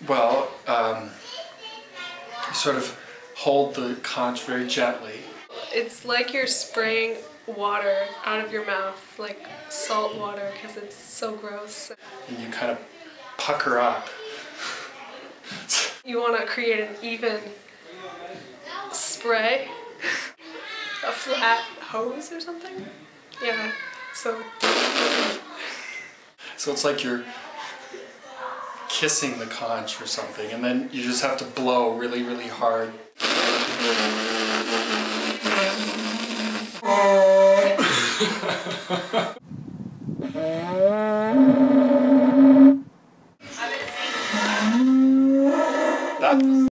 Well, you sort of hold the conch very gently. It's like you're spraying water out of your mouth, like salt water, because it's so gross. And you kind of pucker up. You want to create an even spray? A flat hose or something? Yeah, so it's like you're kissing the conch or something, and then you just have to blow really, really hard. That